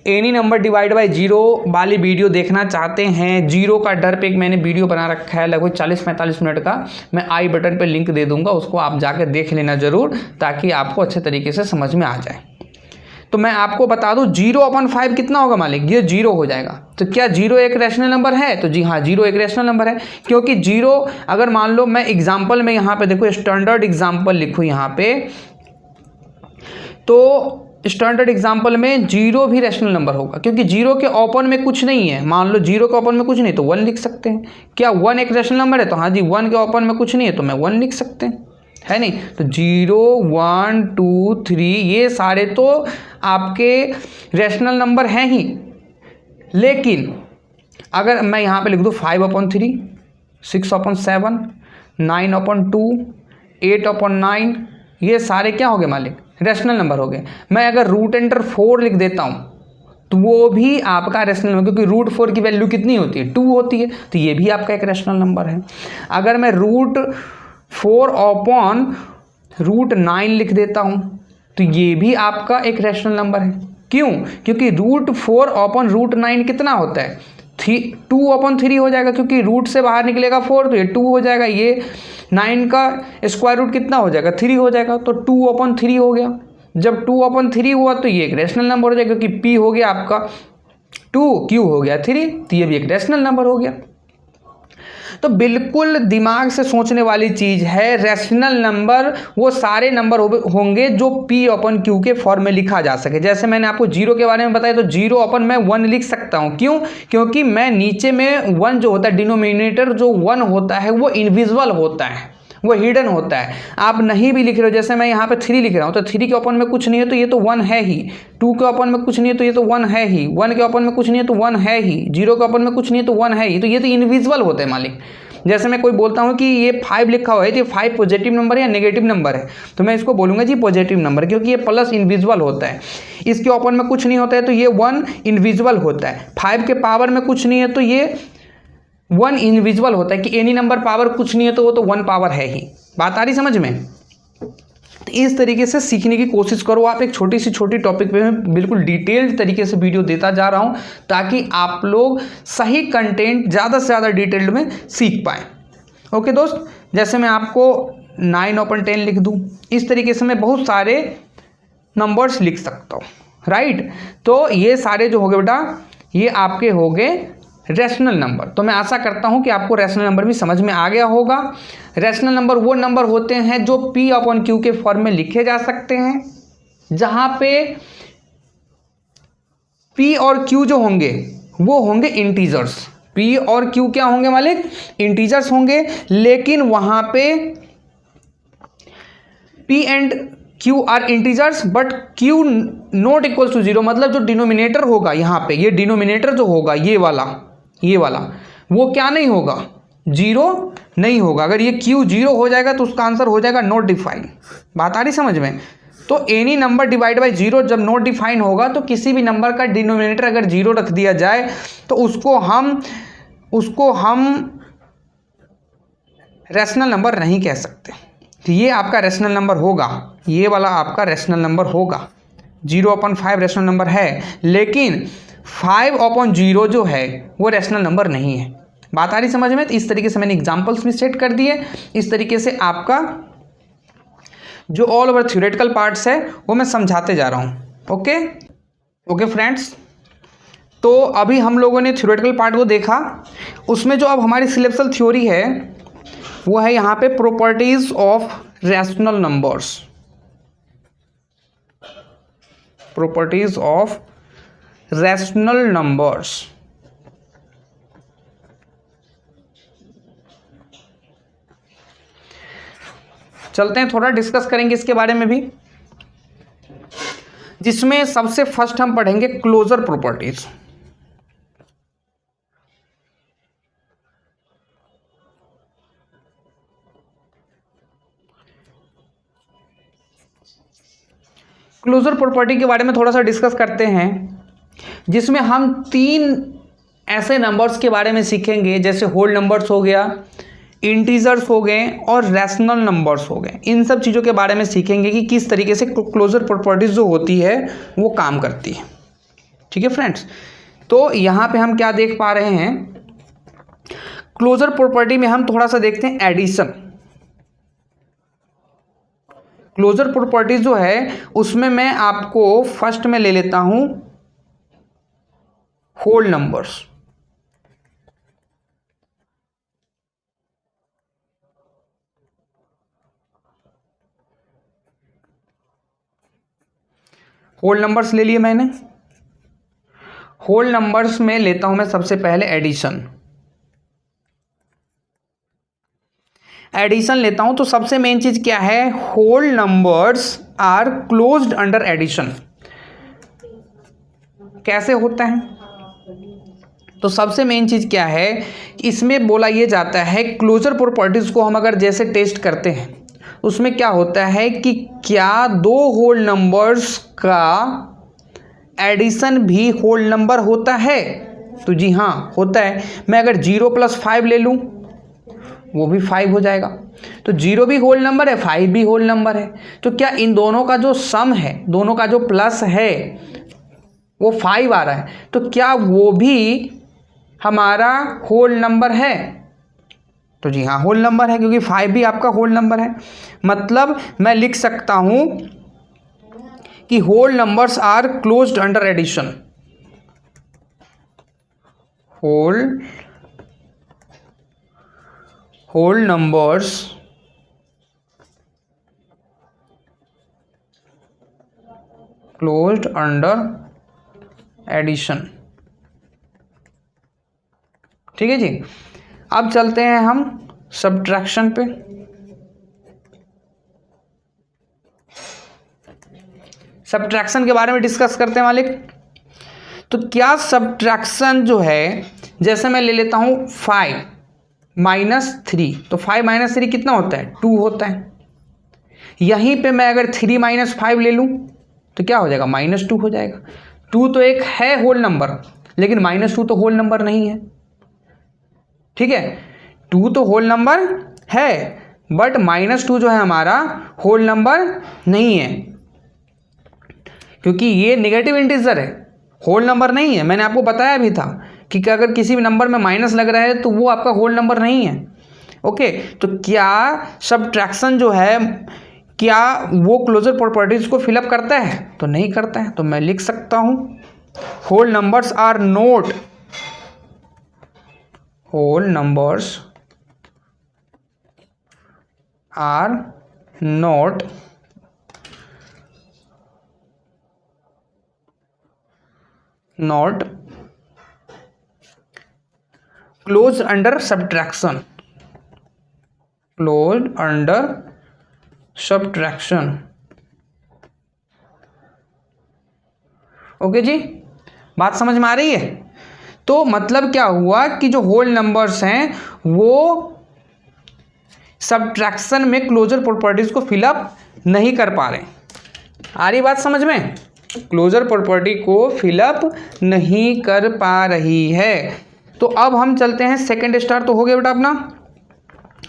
S1: एनी नंबर डिवाइड बाय 0 वाली वीडियो देखना चाहते हैं, 0 का डर पे एक मैंने वीडियो बना रखा है लगभग 40-45 मिनट का, मैं आई बटन पे लिंक दे दूंगा, उसको आप जाकर देख लेना ज़रूर, ताकि आपको अच्छे तरीके से समझ में आ जाए। तो मैं आपको बता दूं 0/5 कितना होगा मालिक? ये 0 हो जाएगा। तो क्या 0 एक रैशनल नंबर है? तो जी हाँ, 0 एक रैशनल नंबर है, क्योंकि 0 अगर मान लो मैं एग्जाम्पल में यहाँ पे देखो स्टैंडर्ड एग्जाम्पल लिखूँ यहाँ पे, तो स्टैंडर्ड एग्जाम्पल में 0 भी रैशनल नंबर होगा, क्योंकि 0 के ओपन में कुछ नहीं है। मान लो 0 के ओपन में कुछ नहीं तो 1 लिख सकते हैं। क्या 1 एक रैशनल नंबर है? तो हाँ जी, 1 के ओपन में कुछ नहीं है तो मैं 1 लिख सकते हैं, है नहीं? तो 0, 1, 2, 3 ये सारे तो आपके रैशनल नंबर हैं ही। लेकिन अगर मैं यहाँ पे लिख दूँ 5/3, 6/7, 9/2, 8/9, ये सारे क्या हो गए मालिक, रैशनल नंबर हो गए। मैं अगर रूट एंटर 4 लिख देता हूँ तो वो भी आपका रैशनल नंबर, क्योंकि रूट 4 की वैल्यू कितनी होती है, 2 होती है, तो ये भी आपका एक रैशनल नंबर है। अगर मैं √4/√9 लिख देता हूँ तो ये भी आपका एक रैशनल नंबर है। क्यों? क्योंकि √4/√9 कितना होता है, 2/3 हो जाएगा, क्योंकि रूट से बाहर निकलेगा 4 तो ये 2 हो जाएगा, ये 9 का स्क्वायर रूट कितना हो जाएगा, 3 हो जाएगा, तो 2/3 हो गया। जब 2/3 हुआ तो ये एक रैशनल नंबर हो जाएगा, क्योंकि P हो गया आपका 2, Q हो गया 3, तो ये भी एक रैशनल नंबर हो गया। तो बिल्कुल दिमाग से सोचने वाली चीज़ है। रैशनल नंबर वो सारे नंबर होंगे जो P/Q के फॉर्म में लिखा जा सके। जैसे मैंने आपको 0 के बारे में बताया, तो 0 मैं 1 लिख सकता हूँ। क्यों? क्योंकि मैं नीचे में 1 जो होता है, डिनोमिनेटर जो 1 होता है वो इनविजिबल होता है, वो हिडन होता है। आप नहीं भी लिख रहे हो, जैसे मैं यहाँ पे 3 लिख रहा हूँ, तो 3 के ओपन में कुछ नहीं है तो ये तो 1 है ही, 2 के ओपन में कुछ नहीं है तो ये तो 1 है ही, 1 के ओपन में कुछ नहीं है तो 1 है ही, 0 के ओपन में कुछ नहीं है तो 1 है ही, तो ये तो इनविजिबल होते हैं मालिक। जैसे मैं कोई बोलता हूँ कि ये 5 लिखा हुआ है, तो ये 5 पॉजिटिव नंबर है या नेगेटिव नंबर है, तो मैं इसको बोलूँगा जी पॉजिटिव नंबर, क्योंकि ये प्लस इनविजिबल होता है। इसके ओपन में कुछ नहीं होता है तो ये 1 इनविजिबल होता है। 5 के पावर में कुछ नहीं है तो ये 1 इनविजिबल होता है, कि एनी नंबर पावर कुछ नहीं है तो वो तो 1 पावर है ही। बात आ रही समझ में? तो इस तरीके से सीखने की कोशिश करो आप। एक छोटी टॉपिक पे मैं बिल्कुल डिटेल्ड तरीके से वीडियो देता जा रहा हूं, ताकि आप लोग सही कंटेंट ज़्यादा से ज़्यादा डिटेल्ड में सीख पाएँ। ओके दोस्त, जैसे मैं आपको 9/10 लिख दूं, इस तरीके से मैं बहुत सारे नंबर्स लिख सकता हूँ, राइट। तो ये सारे जो हो गए बेटा, ये आपके हो गए रैशनल नंबर। तो मैं आशा करता हूं कि आपको रैशनल नंबर भी समझ में आ गया होगा। रैशनल नंबर वो नंबर होते हैं जो P/Q के फॉर्म में लिखे जा सकते हैं, जहां पे P और Q जो होंगे वो होंगे इंटीजर्स। P और Q क्या होंगे मालिक? इंटीजर्स होंगे, लेकिन वहां पे P and Q are integers but Q not equal to 0, मतलब जो डिनोमिनेटर होगा यहाँ पे, ये डिनोमिनेटर जो होगा ये वाला वो क्या नहीं होगा, 0 नहीं होगा। अगर ये Q 0 हो जाएगा तो उसका आंसर हो जाएगा नॉट डिफाइंड। बात आ रही समझ में? तो एनी नंबर डिवाइड बाय 0 जब नॉट डिफाइंड होगा, तो किसी भी नंबर का डिनोमिनेटर अगर 0 रख दिया जाए तो उसको हम रैशनल नंबर नहीं कह सकते। तो ये आपका रैशनल नंबर होगा, ये वाला आपका रैशनल नंबर होगा। 0/5 रैशनल नंबर है, लेकिन 5/0 जो है वो रैशनल नंबर नहीं है। बात आ रही समझ में? तो इस तरीके से मैंने एग्जांपल्स भी सेट कर दिए। इस तरीके से आपका जो ऑल ओवर थ्योरेटिकल पार्ट्स है वो मैं समझाते जा रहा हूँ। ओके फ्रेंड्स, तो अभी हम लोगों ने थ्योरेटिकल पार्ट को देखा। उसमें जो अब हमारी सिलेबसल थ्योरी है वो है यहाँ पे properties of rational numbers. Properties of rational numbers. चलते हैं, थोड़ा डिस्कस करेंगे इसके बारे में भी, जिसमें सबसे फर्स्ट हम पढ़ेंगे क्लोजर प्रॉपर्टीज। क्लोजर प्रॉपर्टी के बारे में थोड़ा सा डिस्कस करते हैं, जिसमें हम 3 ऐसे नंबर्स के बारे में सीखेंगे, जैसे होल नंबर्स हो गया, इंटीजर्स हो गए और रैशनल नंबर्स हो गए। इन सब चीज़ों के बारे में सीखेंगे कि किस तरीके से क्लोजर प्रॉपर्टीज जो होती है वो काम करती है। ठीक है फ्रेंड्स, तो यहाँ पे हम क्या देख पा रहे हैं, क्लोजर प्रॉपर्टी में हम थोड़ा सा देखते हैं एडिशन। क्लोजर प्रॉपर्टीज जो है उसमें मैं आपको फर्स्ट में ले लेता हूं होल नंबर्स। होल नंबर्स ले लिए मैंने। होल नंबर्स में लेता हूं मैं सबसे पहले एडिशन। एडिशन लेता हूं तो सबसे मेन चीज क्या है, whole numbers are closed under addition. कैसे होता है, तो सबसे मेन चीज़ क्या है, इसमें बोला ये जाता है क्लोजर प्रॉपर्टीज़ को हम अगर जैसे टेस्ट करते हैं उसमें क्या होता है कि क्या दो होल नंबर्स का एडिशन भी होल नंबर होता है। तो जी हाँ होता है। मैं अगर 0 + 5 ले लूँ वो भी 5 हो जाएगा। तो 0 भी होल नंबर है, 5 भी होल नंबर है। तो क्या इन दोनों का जो सम है, दोनों का जो प्लस है वो 5 आ रहा है, तो क्या वो भी हमारा होल नंबर है। तो जी हाँ होल नंबर है, क्योंकि 5 भी आपका होल नंबर है। मतलब मैं लिख सकता हूं कि whole numbers are closed under addition. Whole numbers closed under addition. ठीक है जी। अब चलते हैं हम सब्ट्रैक्शन पे। सब्ट्रैक्शन के बारे में डिस्कस करते हैं मालिक। तो क्या सब्ट्रैक्शन जो है, जैसे मैं ले लेता हूं 5 - 3, तो 5 - 3 कितना होता है, 2 होता है। यहीं पे मैं अगर 3 - 5 ले लूं तो क्या हो जाएगा, -2 हो जाएगा। 2 तो एक है होल नंबर, लेकिन -2 तो होल नंबर नहीं है। ठीक है, 2 तो होल नंबर है बट -2 जो है हमारा होल नंबर नहीं है, क्योंकि ये नेगेटिव इंटीजर है, होल नंबर नहीं है। मैंने आपको बताया भी था कि अगर किसी भी नंबर में माइनस लग रहा है तो वो आपका होल नंबर नहीं है। ओके, तो क्या सब्ट्रैक्शन जो है, क्या वो क्लोजर प्रॉपर्टीज को फिलअप करता है, तो नहीं करता है। तो मैं लिख सकता हूं whole numbers are not not closed under subtraction। Okay जी, बात समझ में आ रही है। तो मतलब क्या हुआ कि जो होल नंबर्स हैं वो सब्ट्रैक्शन में क्लोजर प्रॉपर्टीज को फिलअप नहीं कर पा रहे। आ रही बात समझ में, क्लोजर प्रॉपर्टी को फिलअप नहीं कर पा रही है। तो अब हम चलते हैं, सेकंड स्टार तो हो गया बेटा अपना,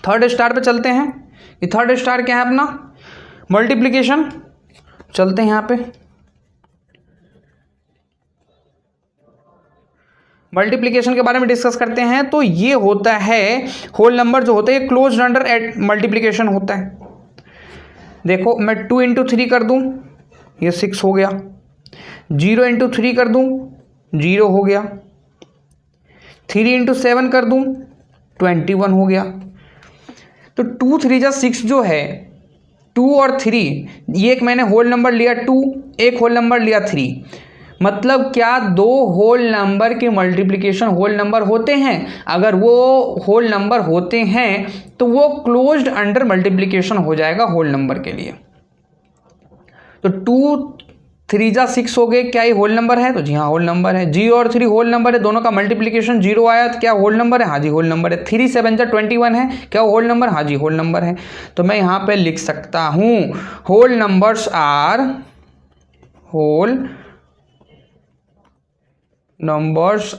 S1: थर्ड स्टार पे चलते हैं। ये थर्ड स्टार क्या है अपना, मल्टीप्लिकेशन। चलते हैं यहाँ पे, मल्टीप्लिकेशन के बारे में डिस्कस करते हैं। तो ये होता है होल नंबर जो होते हैं क्लोज्ड अंडर मल्टीप्लिकेशन होता है। देखो मैं 2 × 3 कर दूं, ये 6 हो गया। 0 × 3 कर दूं, 0 हो गया। 3 × 7 कर दूं, 21 हो गया। तो 2 3 जा 6 जो है, 2 और 3, ये एक मैंने होल नंबर लिया 2, एक होल नंबर लिया 3। मतलब क्या दो होल नंबर के मल्टीप्लिकेशन होल नंबर होते हैं। अगर वो होल नंबर होते हैं तो वो क्लोज्ड अंडर मल्टीप्लिकेशन हो जाएगा होल नंबर के लिए। तो 2 3 जा 6 हो गए, क्या ये होल नंबर है, तो जी हाँ होल नंबर है। 0 और 3 होल नंबर है, दोनों का मल्टीप्लिकेशन 0 आया, तो क्या होल नंबर है, हाँ जी होल नंबर है। 3 7 जा 21 है, क्या होल नंबर, हाँ जी होल नंबर है। तो मैं यहाँ पे लिख सकता हूँ whole numbers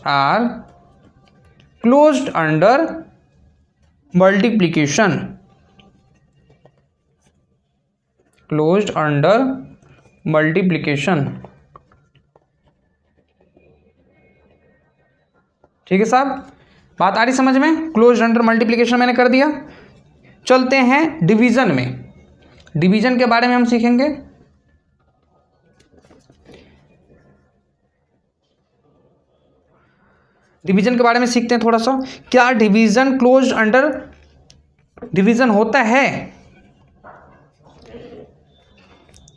S1: are closed under multiplication, closed under multiplication. ठीक है साहब, बात आ रही समझ में। क्लोज्ड अंडर मल्टीप्लिकेशन मैंने कर दिया। चलते हैं डिवीजन में। डिवीजन के बारे में हम सीखेंगे। डिवीजन के बारे में सीखते हैं थोड़ा सा। क्या डिवीजन क्लोज्ड अंडर डिवीजन होता है।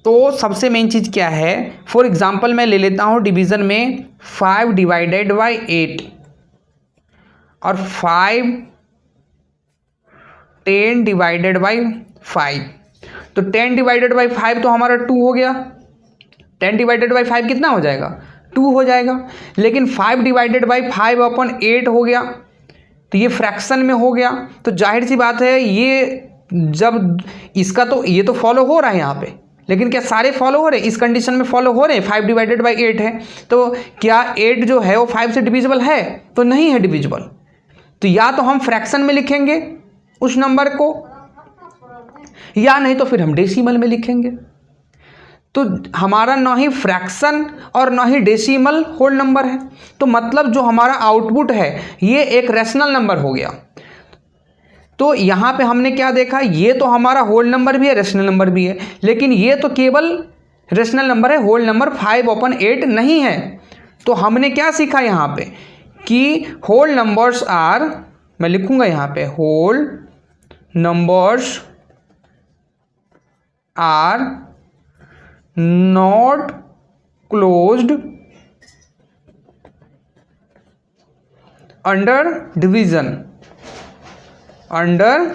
S1: तो सबसे मेन चीज क्या है, फॉर एग्जांपल मैं ले लेता हूं डिवीजन में 5 डिवाइडेड बाई 8 और 10 डिवाइडेड बाई 5। तो 10 डिवाइडेड बाई 5 तो हमारा 2 हो गया। 10 डिवाइडेड बाई 5 कितना हो जाएगा, 2 हो जाएगा। लेकिन 5 डिवाइडेड बाई 5/8 हो गया, तो ये फ्रैक्शन में हो गया। तो जाहिर सी बात है ये जब इसका तो ये तो फॉलो हो रहा है यहाँ पे, लेकिन क्या सारे फॉलो हो रहे हैं? इस कंडीशन में फॉलो हो रहे हैं। 5 डिवाइडेड बाई 8 है, तो क्या 8 जो है वो 5 से डिविजिबल है? तो नहीं है डिविजिबल। तो या तो हम फ्रैक्शन में लिखेंगे उस नंबर को, या नहीं तो फिर हम डेसिमल में लिखेंगे। तो हमारा ना ही फ्रैक्शन और ना ही डेसिमल होल नंबर है, तो मतलब जो हमारा आउटपुट है ये एक रैशनल नंबर हो गया। तो यहाँ पे हमने क्या देखा, ये तो हमारा होल नंबर भी है, रैशनल नंबर भी है, लेकिन ये तो केवल रैशनल नंबर है, होल नंबर 5/8 नहीं है। तो हमने क्या सीखा यहाँ पे कि होल नंबर्स आर, मैं लिखूंगा यहाँ पे, whole numbers are not closed under division, under,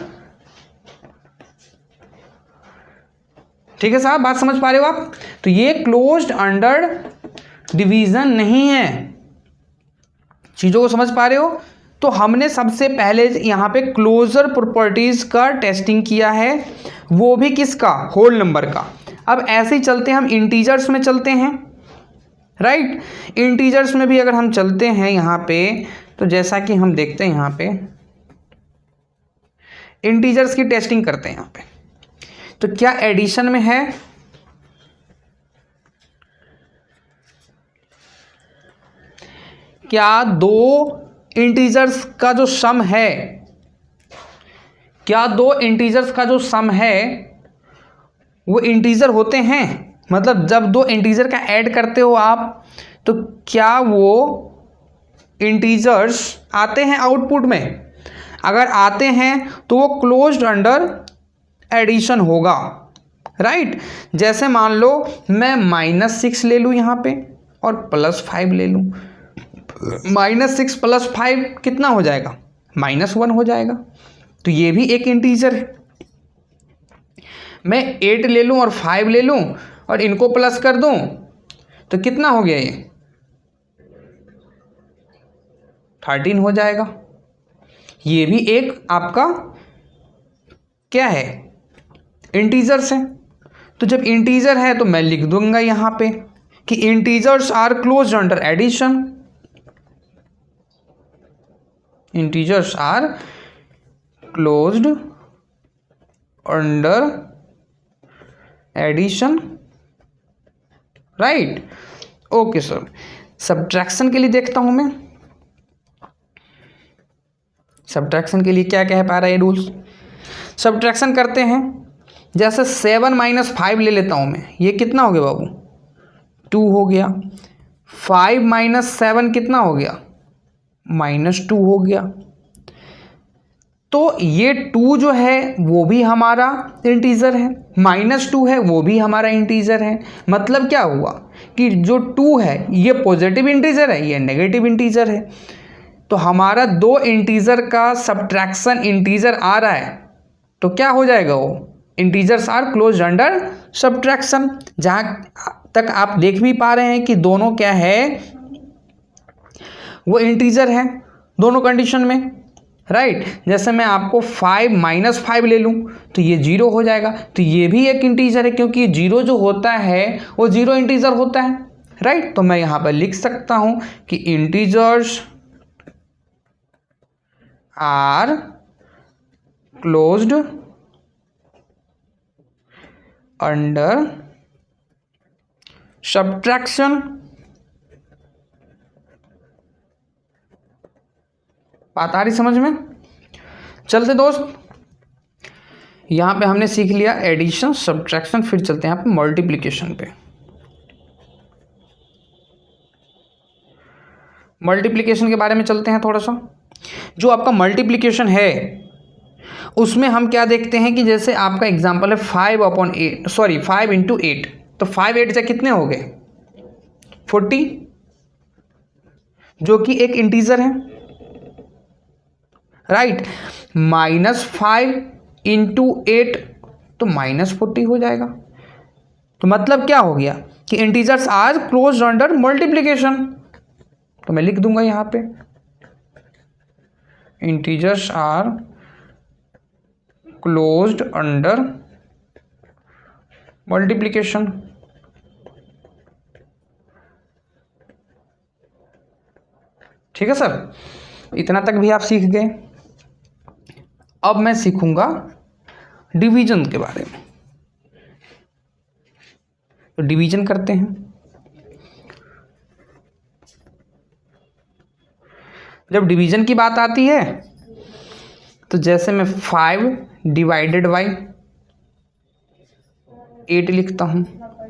S1: ठीक है साहब, बात समझ पा रहे हो आप? तो ये क्लोज्ड अंडर डिवीजन नहीं है। चीजों को समझ पा रहे हो? तो हमने सबसे पहले यहाँ पे क्लोजर प्रॉपर्टीज का टेस्टिंग किया है, वो भी किसका? होल नंबर का। अब ऐसे ही चलते हैं हम इंटीजर्स में चलते हैं, राइट। इंटीजर्स में भी अगर हम चलते हैं यहाँ पे, तो जैसा कि हम देखते हैं यहाँ पे इंटीजर्स की टेस्टिंग करते हैं यहाँ पे, तो क्या एडिशन में है? क्या दो इंटीजर्स का जो सम है, क्या दो इंटीजर्स का जो सम है वो इंटीजर होते हैं? मतलब जब दो इंटीजर का ऐड करते हो आप, तो क्या वो इंटीजर्स आते हैं आउटपुट में? अगर आते हैं तो वो क्लोज्ड अंडर एडिशन होगा, राइट। जैसे मान लो मैं -6 ले लूँ यहाँ पे और +5 ले लूँ, -6 + 5 कितना हो जाएगा? -1 हो जाएगा। तो ये भी एक इंटीजर है। मैं 8 ले लूँ और 5 ले लूँ और इनको प्लस कर दूँ, तो कितना हो गया? ये 13 हो जाएगा। ये भी एक आपका क्या है? इंटीजर्स है। तो जब इंटीजर है तो मैं लिख दूंगा यहाँ पे कि integers are closed under addition, integers are closed under addition, right. Okay sir, subtraction के लिए देखता हूं मैं, सब्ट्रैक्शन के लिए क्या कह पा रहा है रूल्स। सब्ट्रैक्शन करते हैं, जैसे 7 - 5 ले लेता हूं मैं, ये कितना हो गया बाबू? 2 हो गया। 5 - 7 कितना हो गया? -2 हो गया। तो ये 2 जो है वो भी हमारा इंटीजर है, -2 है वो भी हमारा इंटीजर है। मतलब क्या हुआ कि जो 2 है ये पॉजिटिव इंटीजर है, ये नेगेटिव इंटीजर है। तो हमारा दो इंटीजर का सब्ट्रैक्शन इंटीजर आ रहा है, तो क्या हो जाएगा? वो integers are closed under subtraction. जहाँ तक आप देख भी पा रहे हैं कि दोनों क्या है, वो इंटीजर है दोनों कंडीशन में, राइट। जैसे मैं आपको 5 - 5 ले लूँ तो ये 0 हो जाएगा। तो ये भी एक इंटीजर है, क्योंकि 0 जो होता है वो 0 इंटीजर होता है, राइट। तो मैं यहाँ पर लिख सकता हूँ कि integers are closed under subtraction. बात आ रही समझ में? चलते दोस्त, यहां पे हमने सीख लिया एडिशन, सब्ट्रैक्शन, फिर चलते हैं यहाँ पे मल्टीप्लिकेशन पे। मल्टीप्लिकेशन के बारे में चलते हैं थोड़ा सा। जो आपका मल्टीप्लिकेशन है उसमें हम क्या देखते हैं कि जैसे आपका एग्जांपल है 5 × 8, तो 5 8 से कितने हो गए? 40, जो कि एक इंटीजर है, राइट। -5 × 8 तो -40 हो जाएगा। तो मतलब क्या हो गया कि integers are closed under multiplication, तो मैं लिख दूंगा यहां पे integers are closed under multiplication. ठीक है सर, इतना तक भी आप सीख गए। अब मैं सीखूंगा डिवीजन के बारे में। तो डिवीजन करते हैं। जब डिवीजन की बात आती है तो जैसे मैं 5 डिवाइडेड बाई 8 लिखता हूं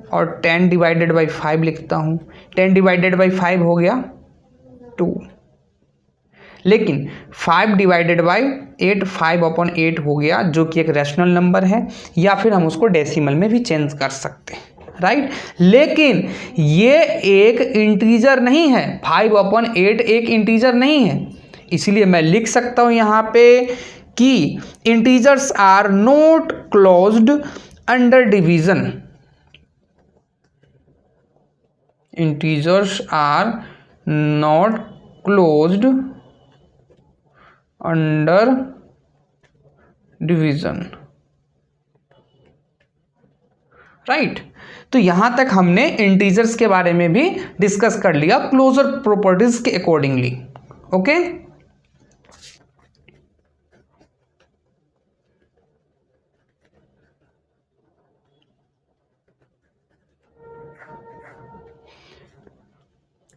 S1: और 10 डिवाइडेड बाई 5 लिखता हूं। 10 डिवाइडेड बाई 5 हो गया 2, लेकिन 5 डिवाइडेड बाई 8 5/8 हो गया, जो कि एक रैशनल नंबर है, या फिर हम उसको डेसिमल में भी चेंज कर सकते हैं, राइट। लेकिन ये एक इंटीजर नहीं है, 5/8 एक इंटीजर नहीं है, इसीलिए मैं लिख सकता हूं यहां पे कि integers are not closed under division. Integers are not closed under division, right. तो यहां तक हमने इंटीजर्स के बारे में भी डिस्कस कर लिया क्लोजर प्रॉपर्टीज के अकॉर्डिंगली। ओके,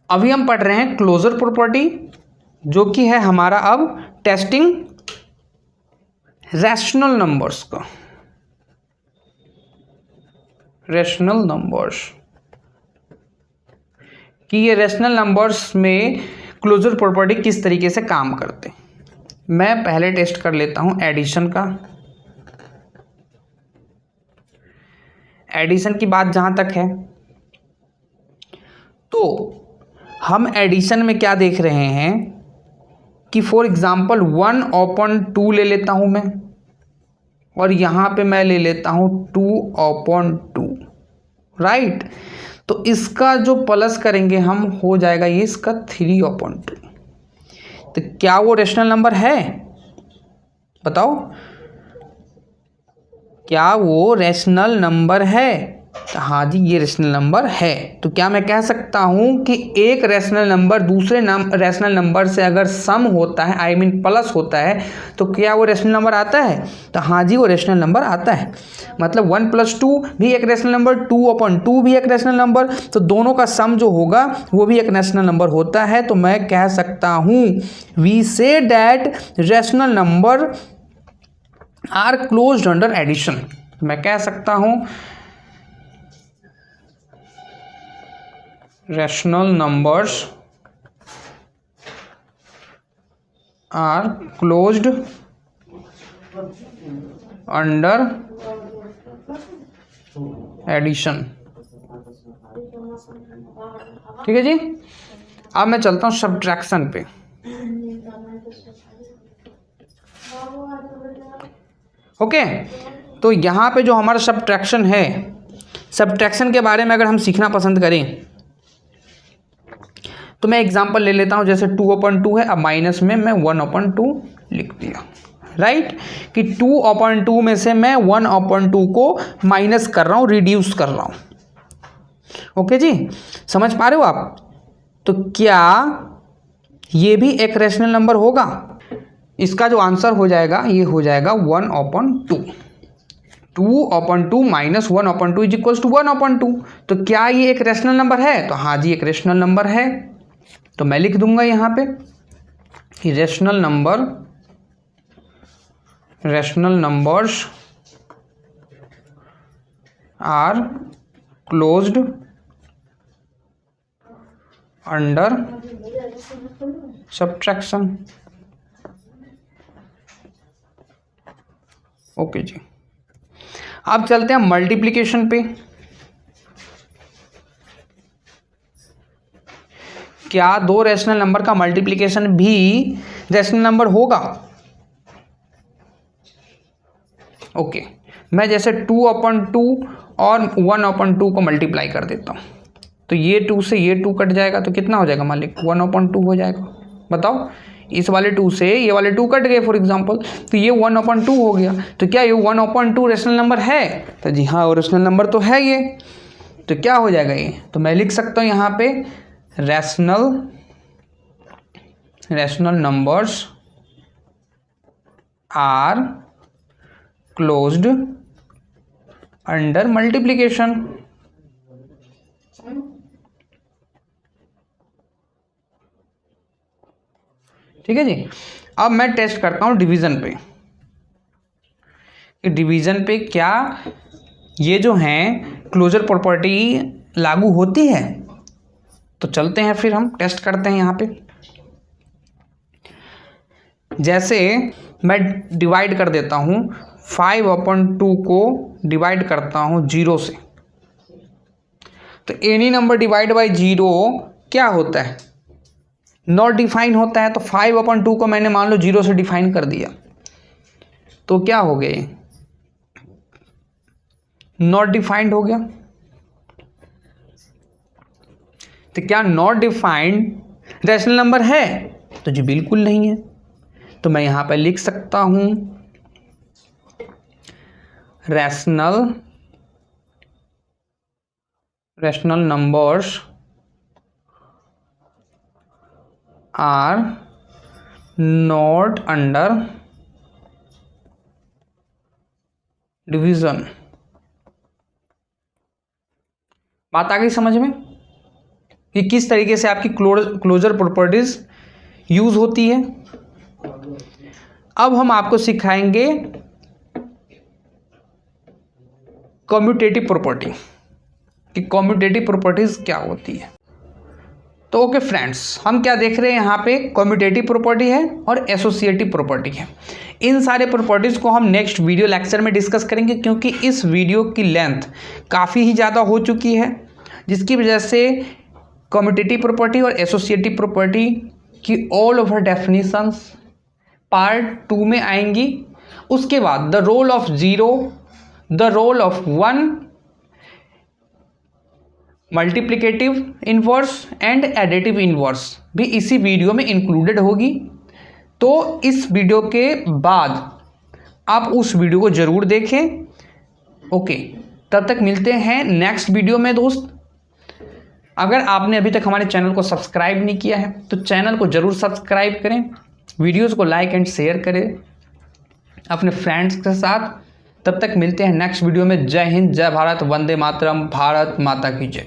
S1: अभी हम पढ़ रहे हैं क्लोजर प्रॉपर्टी, जो कि है हमारा अब टेस्टिंग रैशनल नंबर्स का। रैशनल नंबर्स कि ये रैशनल नंबर्स में क्लोजर प्रॉपर्टी किस तरीके से काम करते हैं। मैं पहले टेस्ट कर लेता हूं एडिशन का। एडिशन की बात जहां तक है तो हम एडिशन में क्या देख रहे हैं कि फॉर एग्जाम्पल 1/2 ले लेता हूं मैं, और यहां पे मैं ले लेता हूं 2/2, राइट। तो इसका जो प्लस करेंगे हम, हो जाएगा ये इसका 3/2। तो क्या वो रैशनल नंबर है? बताओ, क्या वो रैशनल नंबर है? तो हाँ जी, ये रैशनल नंबर है। तो क्या मैं कह सकता हूं कि एक रैशनल नंबर दूसरे रैशनल नंबर से अगर सम होता है, आई मीन प्लस होता है, तो क्या वो रैशनल नंबर आता है? तो हाँ जी, वो रैशनल नंबर आता है। मतलब 1 + 2 भी एक रैशनल नंबर, 2/2 भी एक रैशनल नंबर, तो दोनों का सम जो होगा वो भी एक रैशनल नंबर होता है। तो मैं कह सकता हूं we say that rational number are closed under addition. मैं कह सकता हूं rational numbers are closed under addition। ठीक है जी। अब मैं चलता हूं सब्ट्रैक्शन पे। ओके, तो यहां पे जो हमारा सब्ट्रैक्शन है, सब्ट्रैक्शन के बारे में अगर हम सीखना पसंद करें तो मैं एग्जांपल ले लेता हूं। जैसे 2/2 है, अब माइनस में मैं 1/2 लिख दिया, राइट। कि 2/2 में से मैं 1/2 को माइनस कर रहा हूं, रिड्यूस कर रहा हूं। ओके जी, समझ पा रहे हो आप? तो क्या ये भी एक रैशनल नंबर होगा? इसका जो आंसर हो जाएगा, ये हो जाएगा 1/2। 2/2 माइनस 1/2 इज इक्वल्स टू 1/2। तो क्या ये एक रैशनल नंबर है? तो हाँ जी, एक रैशनल नंबर है। तो मैं लिख दूंगा यहां पे कि rational numbers are closed under subtraction. Okay जी, अब चलते हैं मल्टीप्लिकेशन पे। क्या दो रैशनल नंबर का मल्टीप्लिकेशन भी रैशनल नंबर होगा? ओके, मैं जैसे 2/2 और 1/2 को मल्टीप्लाई कर देता हूं। तो ये 2 से ये 2 कट जाएगा तो कितना हो जाएगा मालिक, 1/2 हो जाएगा। बताओ, इस वाले 2 से ये वाले 2 कट गए फॉर एग्जांपल, तो ये 1/2 हो गया। तो क्या ये 1/2 रेशनल नंबर है? तो जी हाँ, रेशनल नंबर तो है ये। तो क्या हो जाएगा ये, तो मैं लिख सकता हूँ यहाँ पे rational numbers are closed under multiplication. ठीक है जी। अब मैं टेस्ट करता हूं डिवीजन पे, कि डिवीजन पे क्या ये जो हैं क्लोजर प्रॉपर्टी लागू होती है। तो चलते हैं फिर हम टेस्ट करते हैं यहाँ पे। जैसे मैं डिवाइड कर देता हूँ 5/2 को डिवाइड करता हूँ 0 से, तो एनी नंबर डिवाइड बाय 0 क्या होता है, नॉट डिफाइन होता है। तो 5/2 को मैंने मान लो 0 से डिफाइन कर दिया, तो क्या हो गया, नॉट डिफाइंड हो गया। तो क्या नॉट डिफाइंड रैशनल नंबर है? तो जी बिल्कुल नहीं है। तो मैं यहां पर लिख सकता हूं rational numbers are not under division. बात आ गई समझ में कि किस तरीके से आपकी क्लोजर प्रॉपर्टीज यूज होती है। अब हम आपको सिखाएंगे कम्यूटेटिव प्रॉपर्टी, कि कम्यूटेटिव प्रॉपर्टीज क्या होती है। तो ओके फ्रेंड्स, हम क्या देख रहे हैं यहाँ पे, कम्यूटेटिव प्रॉपर्टी है और एसोसिएटिव प्रॉपर्टी है। इन सारे प्रॉपर्टीज़ को हम नेक्स्ट वीडियो लेक्चर में डिस्कस करेंगे, क्योंकि इस वीडियो की लेंथ काफ़ी ही ज़्यादा हो चुकी है, जिसकी वजह से कम्यूटेटिव प्रॉपर्टी और एसोसिएटिव प्रॉपर्टी की ऑल ओवर डेफिनेशंस पार्ट 2 में आएंगी। उसके बाद the role of 0, the role of 1, multiplicative inverse and additive inverse भी इसी वीडियो में इंक्लूडेड होगी। तो इस वीडियो के बाद आप उस वीडियो को जरूर देखें। ओके, तब तक मिलते हैं नेक्स्ट वीडियो में दोस्त। अगर आपने अभी तक हमारे चैनल को सब्सक्राइब नहीं किया है तो चैनल को जरूर सब्सक्राइब करें, वीडियोस को लाइक एंड शेयर करें अपने फ्रेंड्स के साथ। तब तक मिलते हैं नेक्स्ट वीडियो में। जय हिंद, जय भारत, वंदे मातरम, भारत माता की जय।